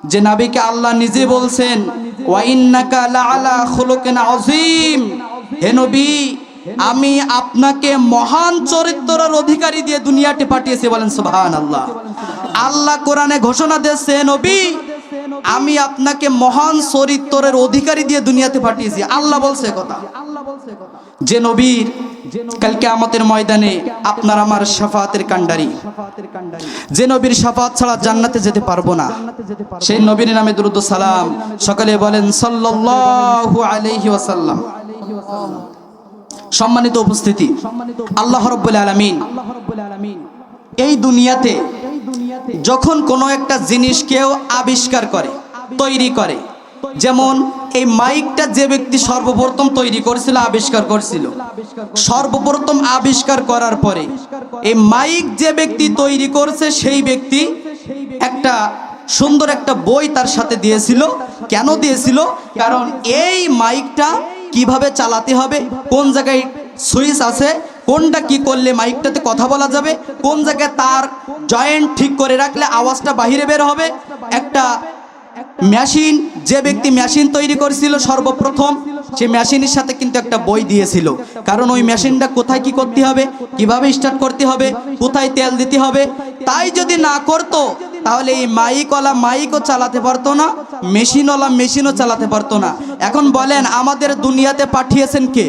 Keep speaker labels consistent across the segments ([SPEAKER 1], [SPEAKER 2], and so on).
[SPEAKER 1] যে নবীকে আল্লাহ নিজে বলছেন ওয়া ইন্নাকা লাআলা খুলুকিন আযীম, হে নবী আমি আপনাকে মহান চরিত্রের অধিকারী দিয়ে দুনিয়াতে পাঠিয়েছি। বলেন সুবহানাল্লাহ। আল্লাহ কোরআনে ঘোষণা দিয়েছে নবী আমি আপনাকে মহান চরিত্রের অধিকারী দিয়ে দুনিয়াতে পাঠিয়েছি। আল্লাহ বলছে কথা। যে নবীর কাল কিয়ামতের ময়দানে আপনার আমার শাফাআতের কান্ডারি, যে নবীর শাফাআত ছাড়া জান্নাতে যেতে পারবো না, সেই নবীর নামে দুরূদ ও সালাম সকলে বলেন সাল্লাল্লাহু আলাইহি ওয়াসাল্লাম। সম্মানিত উপস্থিতি, আল্লাহ রাব্বুল আলামিন এই দুনিয়াতে যখন কোনো একটা জিনিস কেউ আবিষ্কার করে, তৈরি করে, যেমন এই মাইকটা যে ব্যক্তি সর্বপ্রথম তৈরি করেছিল, আবিষ্কার করেছিল, সর্বপ্রথম আবিষ্কার করার পরে এই মাইক যে ব্যক্তি তৈরি করেছে সেই ব্যক্তি একটা সুন্দর একটা বই তার সাথে দিয়েছিল। কেন দিয়েছিল? কারণ এই মাইকটা কিভাবে চালাতে হবে, কোন জায়গায় সুইচ আছে, কোনটা কি করলে মাইকটাতে কথা বলা যাবে, কোন জায়গায় তার জয়েন্ট ঠিক করে রাখলে আওয়াজটা বাহিরে বের হবে। একটা মেশিন, যে ব্যক্তি মেশিন তৈরি করেছিল সর্বপ্রথম, সেই মেশিনের সাথে কিন্তু একটা বই দিয়েছিল। কারণ ওই মেশিনটা কোথায় কি করতে হবে, কিভাবে স্টার্ট করতে হবে, কোথায় তেল দিতে হবে, তাই যদি না করতো তাহলে এই মাইকওয়ালা মাইকও চালাতে পারতো না, মেশিনওয়ালা মেশিনও চালাতে পারতো না। এখন বলেন আমাদের দুনিয়াতে পাঠিয়েছেন কে?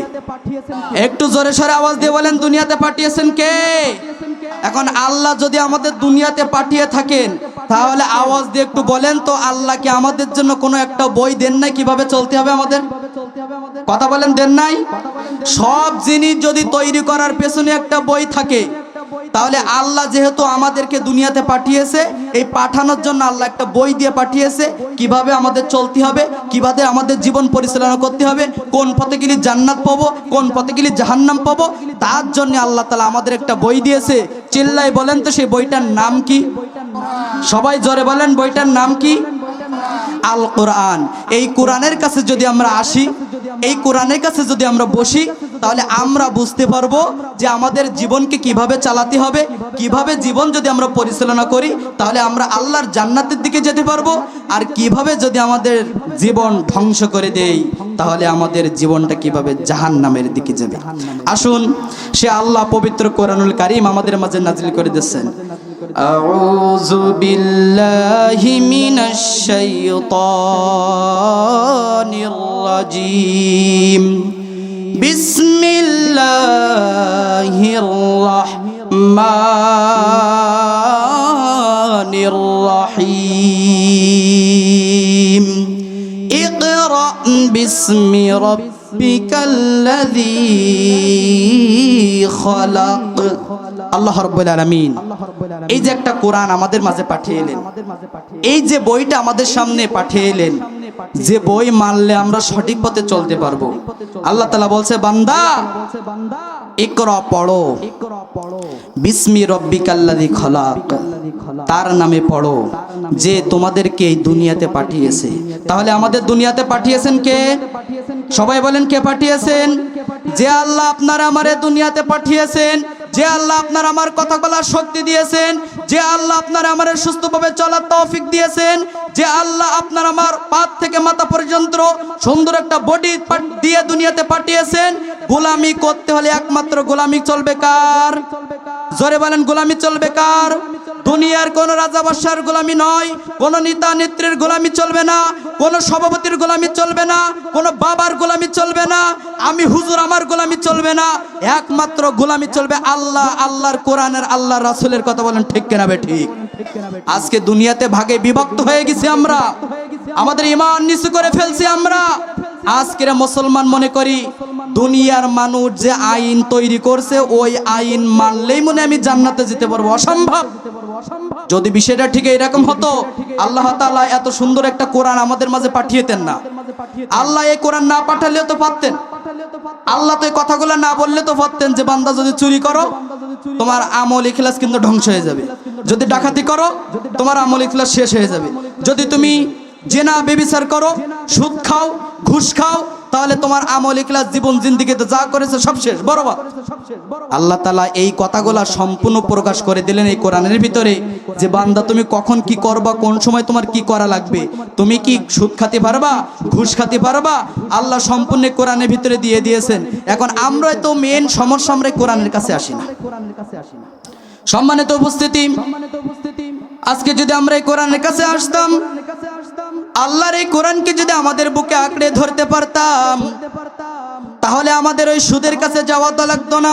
[SPEAKER 1] একটু জোরে সরে আওয়াজ দিয়ে বলেন দুনিয়াতে পাঠিয়েছেন কে? এখন আল্লাহ যদি আমাদের দুনিয়াতে পাঠিয়ে থাকেন তাহলে আওয়াজ দিয়ে একটু বলেন তো আল্লাহ কি আমাদের জন্য কোনো একটা বই দেন নাই কিভাবে চলতে হবে আমাদের? কথা বলেন দেন নাই? সব জিনিস যদি তৈরি করার পেছনে একটা বই থাকে, তাহলে আল্লাহ যেহেতু আমাদেরকে দুনিয়াতে পাঠিয়েছে, এই পাঠানোর জন্য আল্লাহ একটা বই দিয়ে পাঠিয়েছে কিভাবে আমাদের চলতে হবে, কিভাবে আমাদের জীবন পরিচালনা করতে হবে, কোন পথে গেলে জান্নাত পাবো, কোন পথে গেলে জাহান্নাম পাবো, তার জন্য আল্লাহ তাআলা আমাদের একটা বই দিয়েছে। চিল্লাই বলেন তো সেই বইটার নাম কি? সবাই জোরে বলেন বইটার নাম কি? আল কোরআন। এই কোরআনের কাছে যদি আমরা আসি, এই কোরআনের কাছে যদি আমরা বসি, তাহলে আমরা বুঝতে পারবো যে আমাদের জীবনকে কিভাবে চালাতে হবে, কিভাবে জীবন যদি আমরা পরিচালনা করি তাহলে আমরা আল্লাহর জান্নাতের দিকে যেতে পারবো, আর কিভাবে যদি আমাদের জীবন ধ্বংস করে দেই তাহলে আমাদের জীবনটা কিভাবে জাহান্নামের দিকে যাবে। আসুন সে আল্লাহ পবিত্র কোরআনুল কারীম আমাদের মাঝে নাজিল করে দিয়েছেন। আউযু বিল্লাহি মিনাশ শাইতানির রাজীম। বিসমিল্লাহির রাহমানির রাহিম। ইকরা বিসমি রাব্বিকাল্লাযী খালাক। আল্লাহ রাব্বুল আলামিন এই যে একটা কোরআন আমাদের মাঝে পাঠিয়ে এলেন, এই যে বইটা আমাদের সামনে পাঠিয়ে এলেন, যে বই মানলে আমরা সঠিক পথে চলতে পারবো। আল্লাহ তাআলা বলছে বান্দা ইকরা পড়ো, বিসমি রাব্বিকাল্লাযী খালাক, তার নামে পড়ো যে তোমাদেরকে এই দুনিয়াতে পাঠিয়েছে। তাহলে আমাদের দুনিয়াতে পাঠিয়েছেন কে? সবাই বলেন কে পাঠিয়েছেন? যে আল্লাহ আপনার আমারে দুনিয়াতে পাঠিয়েছেন, যে আল্লাহ আপনার আমার কথা বলার শক্তি দিয়েছেন, যে আল্লাহ আপনার আমার সুস্থভাবে চলার তৌফিক দিয়েছেন, যে আল্লাহ আপনার আমার পা থেকে মাথা পর্যন্ত সুন্দর একটা বডি দিয়ে দুনিয়াতে পাঠিয়েছেন। গোলামি করতে হলে একমাত্র গোলামি চলবে কার? জোরে বলেন গোলামি চলবে কার? দুনিয়ার কোন রাজা বাদশার গোলামি নয়, কোন নেতা নেত্রীর গোলামি চলবে না, কোন সভাপতির গোলামি চলবে না, কোন বাবার গোলামি চলবে না, আমি হুজুর আমার গোলামি চলবে না। একমাত্র গোলামি চলবে আল্লাহ, আল্লাহর কোরআনের, আল্লাহর রাসূলের কথা। বলেন ঠিক কিনা বেঠিক? আজকে দুনিয়াতে ভাগে বিভক্ত হয়ে গেছি আমরা, আমাদের ঈমান নিচু করে ফেলছি আমরা। আজকের মুসলমান মনে করি দুনিয়ার মানুষ যে আইন তৈরি করছে ওই আইন মানলেই মনে আমি জান্নাতে যেতে পারবো। অসম্ভব। যদি বিষয়টা ঠিক এরকম হতো আল্লাহ তাআলা এত সুন্দর একটা কোরআন আমাদের মাঝে পাঠিয়েতেন না। আল্লাহ এই কোরআন না পাঠালেও তো পারতেন, আল্লাহ তো এই কথাগুলো না বললে তো পারতেন যে বান্দা যদি চুরি করো তোমার আমল ইখলাস কিন্তু ধ্বংস হয়ে যাবে, যদি ডাকাতি করো তোমার আমল ইখলাস শেষ হয়ে যাবে, যদি তুমি জিনা ব্যভিচার করো, সুদ খাও, ঘুষ খাও, তাহলে তোমার আমল ইখলাস জীবন জিন্দেগিতে যা করেছে সব শেষ, বরবাদ। আল্লাহ তাআলা এই কথাগুলা সম্পূর্ণ প্রকাশ করে দিলেন এই কোরআনের ভিতরে, যে বান্দা তুমি কখন কি করবা, কোন সময় তোমার কি করা লাগবে, তুমি কি সুদ খাতে পারবা, ঘুষ খাতে পারবা, আল্লাহ সম্পূর্ণ কোরআনের ভিতরে দিয়ে দিয়েছেন। এখন আমরা তো মেন সমস্যা, আমরা কোরআনের কাছে আসি না। সম্মানিত উপস্থিতি, আজকে যদি আমরা এই কোরআনের কাছে আসতাম, আল্লাহর এই কোরআনকে যদি আমাদের বুকে আঁকড়ে ধরতে পারতাম, তাহলে আমাদের ওই সুদের কাছে যাওয়া তো লাগতো না,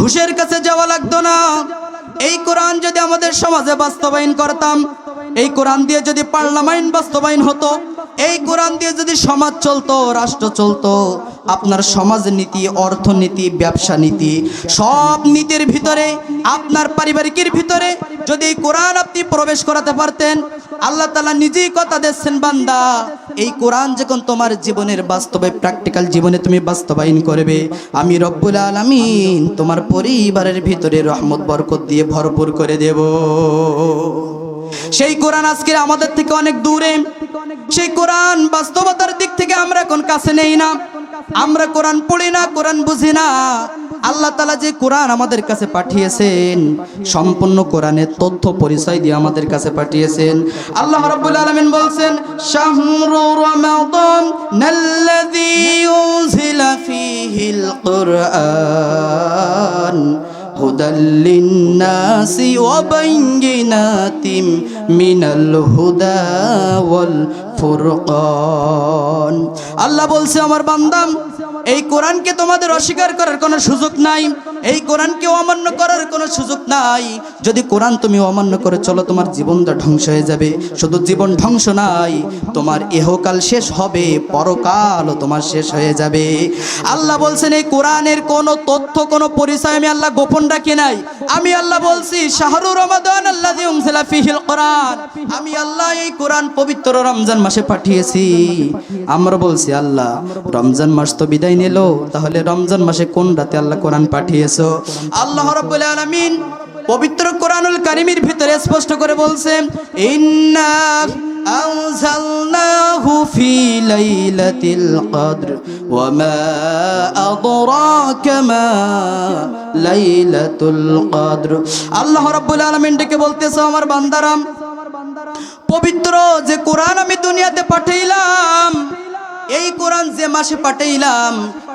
[SPEAKER 1] ঘুষের কাছে যাওয়া লাগতো না। এই কোরআন যদি আমাদের সমাজে বাস্তবায়ন করতাম, এই কোরআন দিয়ে যদি পার্লামেন্ট বাস্তবায়ন হতো, এই কোরআন দিয়ে যদি সমাজ চলতো, রাষ্ট্র চলতো, আপনার সমাজ নীতি, অর্থনীতি, ব্যবসা নীতি, সব নীতির ভিতরে, আপনার পারিবারিকের ভিতরে যদি এই কোরআন আপনি প্রবেশ করাতে পারতেন, আল্লাহ তাআলা নিজেই কথা দিচ্ছেন, বান্দা এই কোরআন যখন তোমার জীবনের বাস্তবে প্র্যাকটিক্যাল জীবনে তুমি বাস্তবায়ন করবে, আমি রব্বুল আলামিন তোমার পরিবারের ভিতরে রহমত বরকত দিয়ে ভরপুর করে দেব। সেই কোরআন আজকে আমাদের থেকে অনেক দূরে, সেই কোরআন বাস্তবতার দিক থেকে আমরা এখন কাছে নেই না, আমরা কোরআন পড়ি না, কোরআন বুঝি না। আল্লাহ তাআলা যে কোরআন আমাদের কাছে পাঠিয়েছেন, সম্পূর্ণ কোরআনের তথ্য পরিচয় দিয়ে আমাদের কাছে পাঠিয়েছেন। আল্লাহ রাব্বুল আলামিন বলছেন, শাহরু রমাদান নাল্লাযী উনজিলা ফীহিল কুরআন হুদাল লিন্নাসি ওয়া বাইয়িনাতিম মিনাল হুদা ওয়াল ফুরকান। আল্লাহ বলছে, আমার বান্দা এই কোরআনকে তোমাদের অস্বীকার করার কোনো সুযোগ নাই, এই কোরআনকে অমান্য করার কোনো সুযোগ নাই। যদি কোরআন তুমি অমান্য করে চলো, তোমার জীবনটা ধ্বংস হয়ে যাবে। শুধু জীবন ধ্বংস নাই, তোমার ইহকাল শেষ হবে, পরকালও তোমার শেষ হয়ে যাবে। আল্লাহ বলছেন, এই কোরআনের কোনো তথ্য, কোনো পরিচয় আমি আল্লাহ গোপন রাখি নাই। আমি আল্লাহ বলছি, শাহরু রমাদান আল্লাযী উনজিলা ফীহিল কোরআন, আমি আল্লাহ এই কোরআন পবিত্র রমজান মাসে পাঠিয়েছি। আমরা বলছি, আল্লাহ রমজান মাস তো বিদায় নিল, তাহলে রমজান মাসে কোন রাতে আল্লাহ কোরআন পাঠিয়েছো? আল্লাহ রাব্বুল আলামিন পবিত্র কোরআনুল কারীমের ভিতরে স্পষ্ট করে বলছেন, ইন্না আনজালনাহু ফি লাইলাতিল কদর ওয়া মা আদরাকা মা লাইলাতুল কদর। আল্লাহ রাব্বুল আলামিন ডেকে বলতেছে, আমার বান্দারাম, পবিত্র যে কোরআন আমি দুনিয়াতে পাঠাইলাম, এই কোরআন যে মাসে পাঠাইলাম,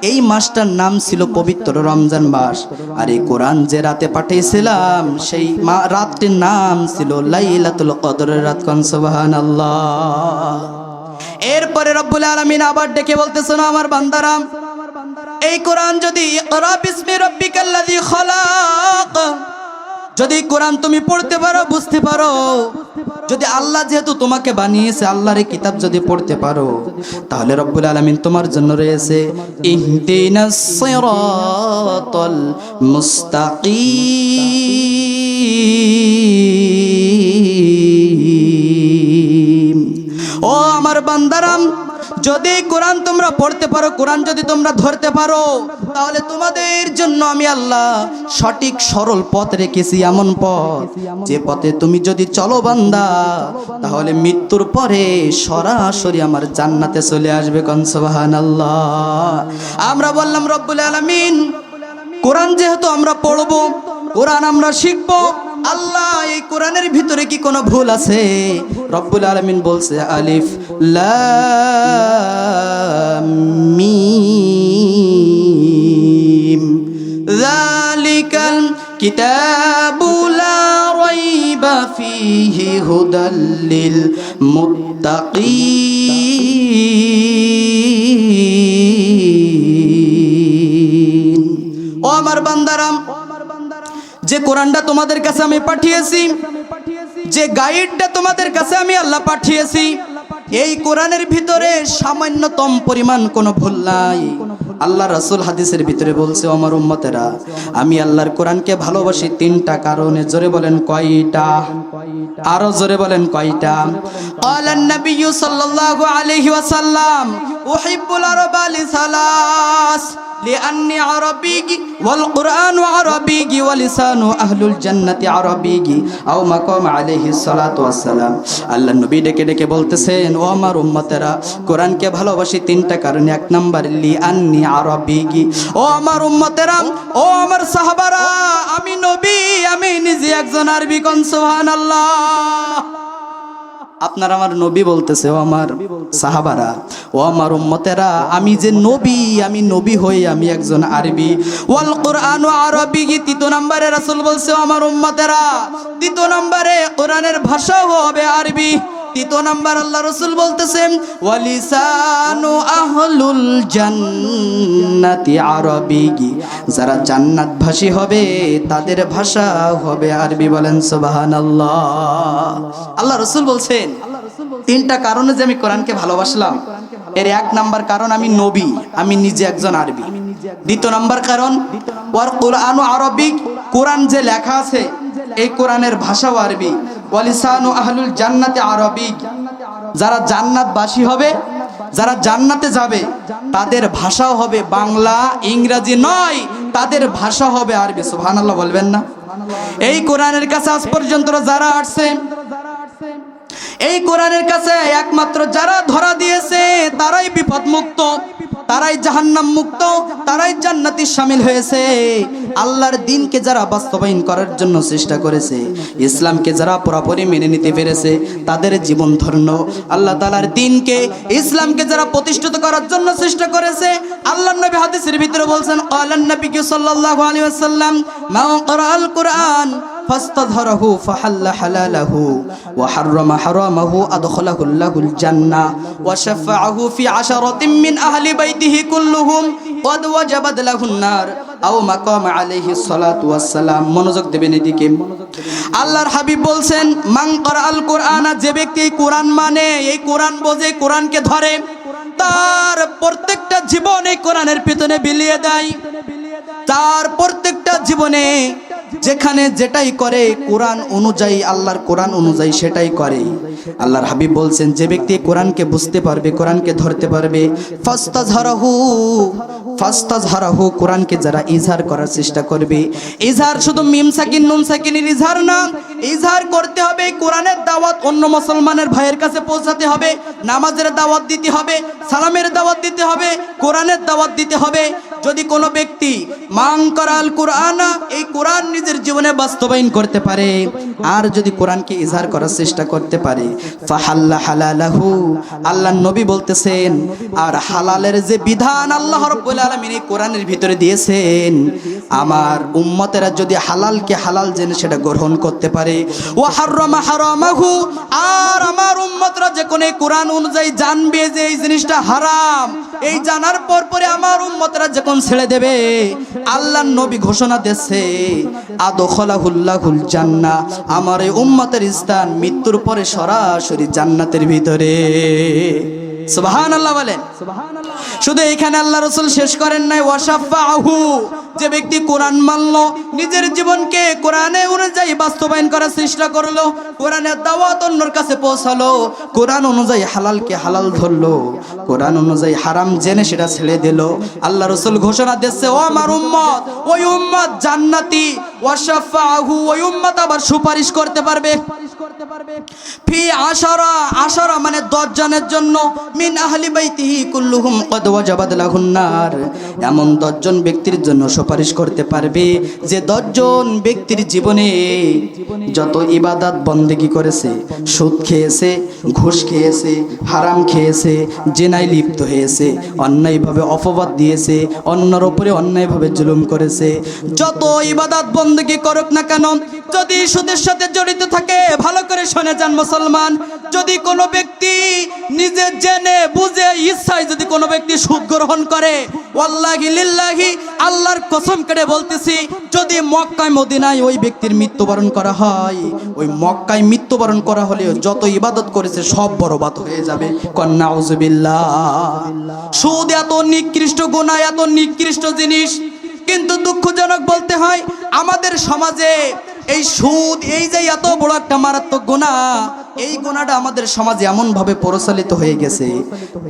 [SPEAKER 1] এই মাসটার নাম ছিল পবিত্র রমজান মাস। আর এই কোরআন যে রাতে পাঠিয়েছিলাম, সেই রাতটির নাম ছিল লাইলাতুল কদরের রাত। কোন সুবহানাল্লাহ। এরপরে রব্বুল আলামিন আবার ডেকে বলতেছেন, আমার বান্দারাম, এই কোরআন যদি ইকরা বিসমি রাব্বিকাল্লাযী খলাক, যদি কোরআন তুমি পড়তে পারো, বুঝতে পারো, যদি আল্লাহ যেহেতু তোমাকে বানিয়েছে, আল্লাহর এই কিতাব যদি পড়তে পারো, তাহলে রব্বুল আলামিন তোমার জন্য রয়েছে ইহদিনাস সিরাতাল মুস্তাকিম। ও আমার বান্দারাম, যদি কোরআন তোমরা পড়তে পারো, কোরআন যদি তোমরা ধরতে পারো, তাহলে তোমাদের জন্য আমি আল্লাহ সঠিক সরল পথ রেখেছি, এমন পথ যে পথে তুমি যদি চলো বান্দা, তাহলে মৃত্যুর পরে সরাসরি আমার জান্নাতে চলে আসবে। কোন সুবহানাল্লাহ। আমরা বললাম, রব্বুল আলামিন কোরআন যেহেতু আমরা পড়বো, কোরআন আমরা শিখবো, আল্লাহ এই কোরআনের ভিতরে কি কোনো ভুল আছে? রব্বুল আলামিন বলছে, আলিফ লাম মিম যালিকাল কিতাবু লা রাইবা ফীহি হুদাল লিল মুত্তাকিন। ও আমার বান্দারাম, যে কোরআনটা তোমাদের কাছে আমি পাঠিয়েছি, যে গাইডটা তোমাদের কাছে আমি আল্লাহ পাঠিয়েছি, এই কোরআনের ভিতরে সামান্যতম পরিমাণ কোনো ভুল নাই। আল্লাহ রাসূল হাদিসের ভিতরে বলছে, আমার উম্মতেরা, আমি আল্লাহর কোরআনকে ভালোবাসি তিনটা কারণে। জোরে বলেন কয়টা? আরো জোরে বলেন কয়টা? ক্বালান নবিয়্যু সাল্লাল্লাহু আলাইহি ওয়াসাল্লাম, উহিব্বুল আরবা লিসালাস লিআন্নি আরাবী ওয়াল কুরআনু আরাবী ওয়া লিসানু আহলুল জান্নাতি আরাবী আও মাকাম আলাইহিস সালাতু ওয়াস সালাম। আল্লাহ নবী ডেকে ডেকে বলতেছেন, ও ও আমার উম্মতেরা, কোরআনকে ভালোবাসি তিনটা কারণে। এক নাম্বার লিআন্নি আরবিগি, ও আমার উম্মতেরা, ও আমার সাহাবারা, আমি নবী, আমি নিজে একজন আরবি। কোন সুবহানাল্লাহ। আপনার আমার নবী বলতেছে, ও আমার সাহাবারা, ও আমার উম্মতেরা, আমি যে নবী, আমি নবী হই আমি একজন আরবি। ওয়াল কুরআনু আরবিগি, তৃতীয় নম্বরে রাসূল বলছে, ও আমার উম্মতেরা, তৃতীয় নম্বরে কোরআনের ভাষাও হবে আরবি। তৃতীয় নাম্বার আল্লাহ রসুল বলতেছেন, ওয়ালিসানু আহলুল জান্নাতি আরবিগি, যারা জান্নাতবাসী হবে তাদের ভাষা হবে আরবি। বলেন সুবহানাল্লাহ। আল্লাহ রসুল বলছেন তিনটা কারণে যে আমি কোরআনকে ভালোবাসলাম, এর এক নাম্বার কারণ আমি নবী, আমি নিজে একজন আরবি। দ্বিতীয় নাম্বার কারণ ওয়াল কুরআনু আরবিক, কোরআন যে লেখা আছে এই কোরআনের ভাষাও আরবি। ওয়ালিসানু আহলুল জান্নাতি আরবিক, যারা জান্নাতবাসী হবে, যারা জান্নাতে যাবে তাদের ভাষাও হবে বাংলা, ইংরেজি নয়, তাদের ভাষা হবে আরবি। সুবহানাল্লাহ বলবেন না? এই কোরআনের কাছে আজ পর্যন্ত যারা আসছে, এই কোরআনের কাছে একমাত্র যারা ধরা দিয়েছে তারাই বিপদ মুক্ত, তারাই জাহান্নাম মুক্ত, তারাই জান্নাতে শামিল হয়েছে। আল্লাহর দ্বীনকে যারা বাস্তবায়ন করার জন্য চেষ্টা করেছে, ইসলামকে যারা পুরোপুরি মেনে নিতে পেরেছে, তাদের জীবন ধন্য। আল্লাহ তাআলার দ্বীনকে, ইসলামকে যারা প্রতিষ্ঠিত করার জন্য চেষ্টা করেছে, আল্লাহর নবী হাদিসের ভিতরে বলছেন, ক্বালান নবী সাল্লাল্লাহু আলাইহি ওয়াসাল্লাম, মান ক্বারাআল কুরআন ফাস্তাযহারাহু ফাহাল্লা হালালাহু ওয়া হাররামা হারামাহু আদখালাহুল্লাহুল জান্নাহ ওয়া শাফাআহু ফি আশারাতিন মিন আহলি বাইতিহি কুল্লুহুম ক্বাদ ওয়াজাবাত লাহুন নার আও মাকাম আলাইহিস সালাতু ওয়াস সালাম। মনোযোগ দেবেন এদিকে। আল্লাহর হাবিব বলছেন, মান ক্বারাআল কুরআনা, যে ব্যক্তি কোরআন মানে, এই কোরআন বোঝে, কোরআনকে ধরে, তার প্রত্যেকটা জীবন এই কোরআনের পিছনে বিলিয়ে দেয়। তার প্রত্যেকটা জীবনে যেখানে যেটাই করে কোরআন অনুযায়ী, আল্লাহর কোরআন অনুযায়ী সেটাই করে। আল্লাহর হাবিব বলছেন, যে ব্যক্তি কোরআনকে বুঝতে পারবে, কোরআনকে ধরতে পারবে, ফাস্তাযহারাহু, কোরআনকে যারা ইজহার করার চেষ্টা করবে, ইজহার শুধু মিম সাকিন নুন সাকিনের ইজহার না, ইজহার করতে হবে, কোরআনের দাওয়াত অন্য মুসলমানের ভাইয়ের কাছে পৌঁছাতে হবে, নামাজের দাওয়াত দিতে হবে, সালামের দাওয়াত দিতে হবে, কোরআনের দাওয়াত দিতে হবে। যদি কোনো ব্যক্তি মান ক্বারাআল কুরআনা, এই কোরআন নিজের জীবনে বাস্তবায়ন করতে পারে, আর যদি কোরআনকে ইজহার করার চেষ্টা করতে পারে, ফাহাল্লা হালালাহু, আল্লাহর নবী বলতেছেন, আর হালালের যে বিধান আল্লাহ রাব্বুল আলামিন এই কোরআনের ভিতরে দিয়েছেন, আমার উম্মতেরা যদি হালালকে হালাল জেনে সেটা গ্রহণ করতে পারে, ওয়া হাররামা হারামাহু, আর আমার উম্মতরা যখন এই কোরআন অনুযায়ী জানবে যে এই জিনিসটা হারাম, এই জানার পর পরে আমার উম্মতরা যখন ছেড়ে দেবে, আল্লাহর নবী ঘোষণা দিয়েছে, আদখালাহুল্লাহুল জান্নাহ, আমার এই উম্মতের স্থান মৃত্যুর পরে সরাসরি জান্নাতের ভিতরে। সুবহানাল্লাহ বলেন। শুধু এখানে আল্লাহ রাসূল শেষ করেন নাই, ওয়াশাফাহু, যে ব্যক্তি কোরআন মানল, নিজের জীবনকে কোরআনে অনুযায়ী বাস্তবায়ন করার চেষ্টা করলো, কোরআনের দাওয়াত অন্যর কাছে পৌঁছালো, কোরআন অনুযায়ী হালালকে হালাল ধরলো, কোরআন অনুযায়ী হারাম জেনে সেটা ছেড়ে দিল, আল্লাহ রাসূল ঘোষণা দিচ্ছে, ও আমার উম্মত, ওই উম্মত জান্নাতি। ওয়াশাফাহু, ওই উম্মত আবার সুপারিশ করতে পারবে ফি আশারা মানে 10 জনের জন্য, মিন আহলি বাইতিহি কুল্লুহুম ক্বাদ ওয়াজাবাত লাহুন নার, এমন 10 জন ব্যক্তির জন্য সুপারিশ করতে পারবে যে 10 জন ব্যক্তির জীবনে যত ইবাদত বন্দেগী করেছে, সুদ খেয়েছে, ঘুষ খেয়েছে, হারাম খেয়েছে, জিনায় লিপ্ত হয়েছে, অন্যায়ভাবে অপবাদ দিয়েছে, অন্যের উপরে অন্যায়ভাবে জুলুম করেছে, যত ইবাদত বন্দেগী করুক না কেন, যদি সুদের সাথে জড়িত থাকে, ভালো করে শুনে যান মুসলমান, যদি কোনো ব্যক্তি নিজে জেনে বুঝে ইচ্ছায় যদি কোনো ব্যক্তি সুদ গ্রহণ করে, ওয়াল্লাহি লিল্লাহি, আল্লাহর কসম করে বলতেছি, যদি মক্কায় মদিনায় ওই ব্যক্তির মৃত্যুবরণ করা হয়, ওই মক্কায় মৃত্যুবরণ করা হলেও যত ইবাদত করেছে সব বরবাদ হয়ে যাবে। নাউযুবিল্লাহ। সুদ এত নিকৃষ্ট গুনাহ, এত নিকৃষ্ট জিনিস, কিন্তু দুঃখজনক বলতে হয় আমাদের সমাজে এই সুদ, এই যে এত বড় একটা মারাত্মক গুনাহ, এই গুনাহটা আমাদের সমাজে এমন ভাবে প্রচলিত হয়ে গেছে।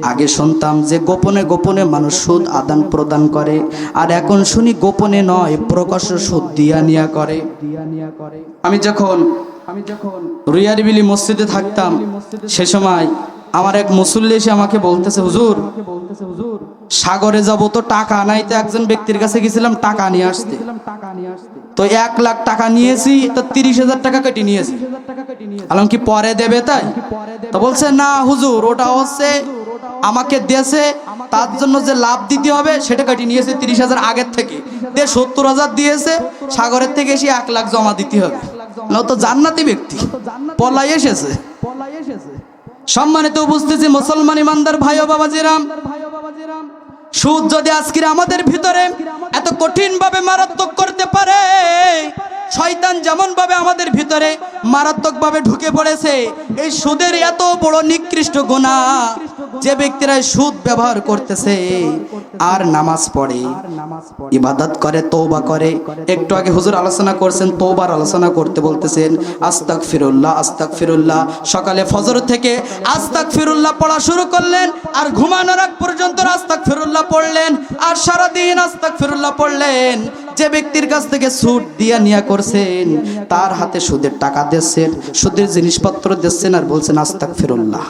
[SPEAKER 1] আগে শুনতাম যে গোপনে গোপনে মানুষ সুদ আদান প্রদান করে, আর এখন শুনি গোপনে নয়, প্রকাশ্য সুদ দিয়া নিয়া করে। আমি যখন রুয়ারবিলি মসজিদে থাকতাম, সে সময় আমার এক মুসল্লি এসে আমাকে বলতেছে, হুজুর সাগরে যাব তো টাকা নাই, তো একজন ব্যক্তির কাছে গেছিলাম টাকা নিয়ে আসতে, তো 1 লাখ টাকা নিয়েছি, তো 30,000 টাকা কেটে নিয়েছি, আলম কি পরে দেবে? তাই তো বলছে, না হুজুর, ওটা হচ্ছে আমাকে দেশে তার জন্য যে লাভ দিতে হবে সেটা কেটে নিয়েছে 30,000 আগের থেকে, 70,000 দিয়েছে, সাগরের থেকে এসে 1 লাখ জমা দিতে হবে। তো জান্নাতি ব্যক্তি পলাই এসেছে। সম্মানিত উপস্থিতি মুসলমান ইমানদার ভাই ও বাবাজিরাম, সুদ যদি আজকের আমাদের ভিতরে এত কঠিন ভাবে মারাত্মক করতে পারে, শয়তান যেমন ভাবে আমাদের ভিতরে মারাত্মক ভাবে ঢুকে পড়েছে, এই সুদের এত বড় নিকৃষ্ট গুনাহ, যে ব্যক্তিরা সুদ ব্যবহার করতেছে আর নামাজ পড়ে, ইবাদত করে, তওবা করে। একটু আগে হুজুর আলোচনা করছেন, তওবার আলোচনা করতে বলতেছেন, আস্তাগফিরুল্লাহ আস্তাগফিরুল্লাহ, সকালে ফজর থেকে আস্তাগফিরুল্লাহ পড়া শুরু করলেন, আর ঘুমানোর আগ পর্যন্ত আস্তাগফিরুল্লাহ পড়লেন, আর সারা দিন আস্তাগফিরুল্লাহ পড়লেন। যে ব্যক্তির কাছ থেকে সুদ দিয়া নিয়া করছেন, তার হাতে সুদের টাকা দিচ্ছেন, সুদের জিনিসপত্র দিচ্ছেন, আর বলছেন আস্তাগফিরুল্লাহ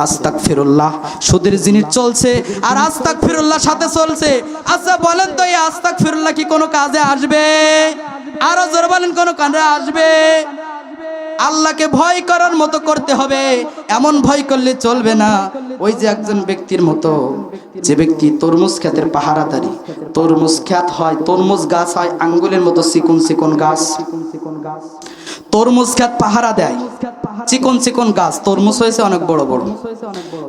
[SPEAKER 1] আস্তাগফিরুল্লাহ। সুদের জিনিস চলছে আর আস্তাগফিরুল্লাহ সাথে চলছে। আচ্ছা বলেন তো, এই আস্তাগফিরুল্লাহ কি কোনো কাজে আসবে? আরো জোরে বলেন, কোনো কাজে আসবে? আল্লাহকে ভয় করার মতো করতে হবে, এমন ভয় করলে চলবে না। ওই যে একজন ব্যক্তির মতো, যে ব্যক্তি তরমুজ ক্ষেতের পাহারাদারি, তরমুজ ক্ষেত হয়, তরমুজ গাছ হয় আঙ্গুলের মতো চিকন চিকন গাছ, তরমুজ ক্ষেত পাহারা দেয়, চিকন চিকন গাছ, তরমুজ হয়েছে অনেক বড় বড়,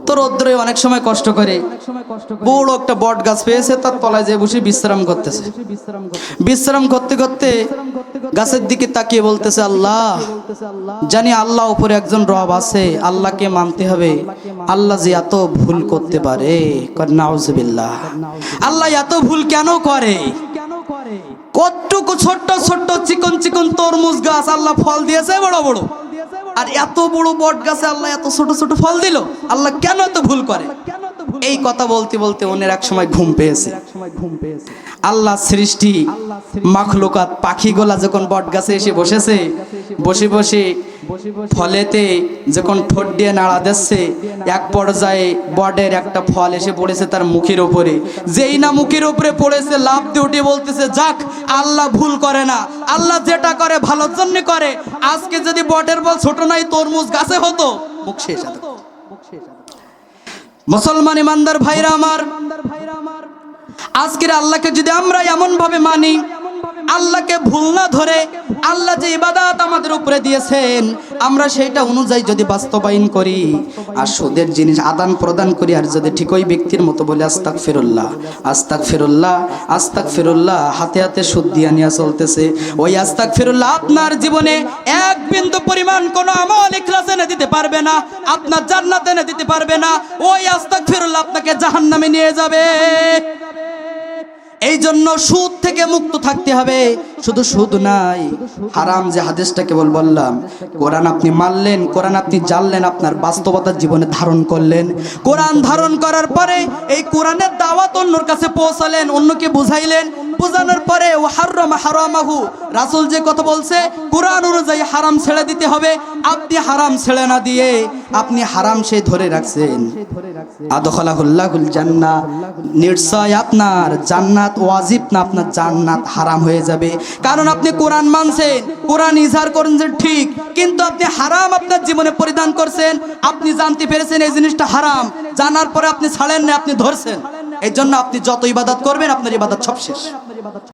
[SPEAKER 1] তো রৌদ্রে অনেক সময় কষ্ট করে বড় একটা বট গাছ পেয়েছে, তার তলায় যে বসে বিশ্রাম করতেছে। বিশ্রাম করতে করতে গাছের দিকে তাকিয়ে বলতেছে, আল্লাহ, জানি আল্লাহ উপরে একজন রব আছে, আল্লাহকে মানতে হবে। আল্লাহ যে এত ভুল করতে পারে, নাউজুবিল্লাহ, আল্লাহ এত ভুল কেন করে? কতটুকু ছোট্ট ছোট্ট চিকন চিকন তরমুজ গাছ আল্লাহ ফল দিয়েছে বড় বড়, আর এত বড় বট গাছে আল্লাহ এত ছোট ছোট ফল দিল, আল্লাহ কেন এত ভুল করে? এই কথা বলতে বলতে ওনের এক সময় ঘুম পেয়েছে। আল্লাহ সৃষ্টি মাখলুকাত পাখিগুলা যখন বট গাছে এসে বসেছে, বসে বসে ফলেতে যখন ঠোঁট দিয়ে নাড়া দিচ্ছে, এক পর্যায়ে বটের একটা ফল এসে পড়েছে তার মুখের উপরে। যেই না মুখের উপরে পড়েছে, লাফ দিয়ে উঠে বলতেছে, যাক, আল্লাহ ভুল করে না, আল্লাহ যেটা করে ভালোর জন্য করে। আজকে যদি বটের বল ছোট নাই তরমুজ গাছে হতো, মুখ শেষ হতো। মুসলমান ইমানদার ভাইরা আমার, আজকের আল্লাহকে যদি আমরা এমন ভাবে মানি, আল্লাহকে ভুল না ধরে, আল্লাহ যে ইবাদত আমাদের উপরে দিয়েছেন আমরা সেইটা অনুযায়ী যদি বাস্তবায়ন করি, আর সুদের জিনিস আদান প্রদান করি, আর যদি ঠিক ওই ব্যক্তির মতো বলে আস্তাগফিরুল্লাহ আস্তাগফিরুল্লাহ আস্তাগফিরুল্লাহ, হাতে হাতে সুদ দিয়া নিয়ে চলতেছে, ওই আস্তাগফিরুল্লাহ আপনার জীবনে এক বিন্দু পরিমাণ কোনো আমল ইখলাস এনে দিতে পারবে না, আপনার জান্নাত এনে দিতে পারবে না। ওই আস্তাগফিরুল্লাহ আপনাকে জাহান্নামে নিয়ে যাবে। এই জন্য সুদ থেকে মুক্ত থাকতে হবে। শুধু সুদ নাই, হারাম যে হাদিসটা কেবল বললাম, কোরআন আপনি মানলেন, কোরআন আপনি জানলেন, আপনার বাস্তবতার জীবনে ধারণ করলেন। কোরআন ধারণ করার পরে এই কোরআনের দাওয়াত অন্যর কাছে পৌঁছালেন, অন্যকে বুঝাইলেন, বোঝানোর পরে ও হারাম হারামাহু, রাসূল যে কথা বলছে কোরআন অনুযায়ী হারাম ছেড়ে দিতে হবে, আপনি হারাম ছেড়ে না দিয়ে আপনি হারাম সে ধরে রাখছেন। আদখালাহুল্লাহুল জান্নাহ, নিশ্চয় আপনার জান্নাত ওয়াজিব না, আপনার জান্নাত হারাম হয়ে যাবে। কারণ আপনি কোরআন মানছেন, কোরআন ইজহার করেন ঠিক, কিন্তু আপনি হারাম আপনার জীবনে পরিধান করছেন। আপনি জানতে পেরেছেন এই জিনিসটা হারাম, জানার পরে আপনি ছাড়েন না, আপনি ধরছেন। এই জন্য আপনি যত ইবাদত করবেন আপনার ইবাদত সব শেষ।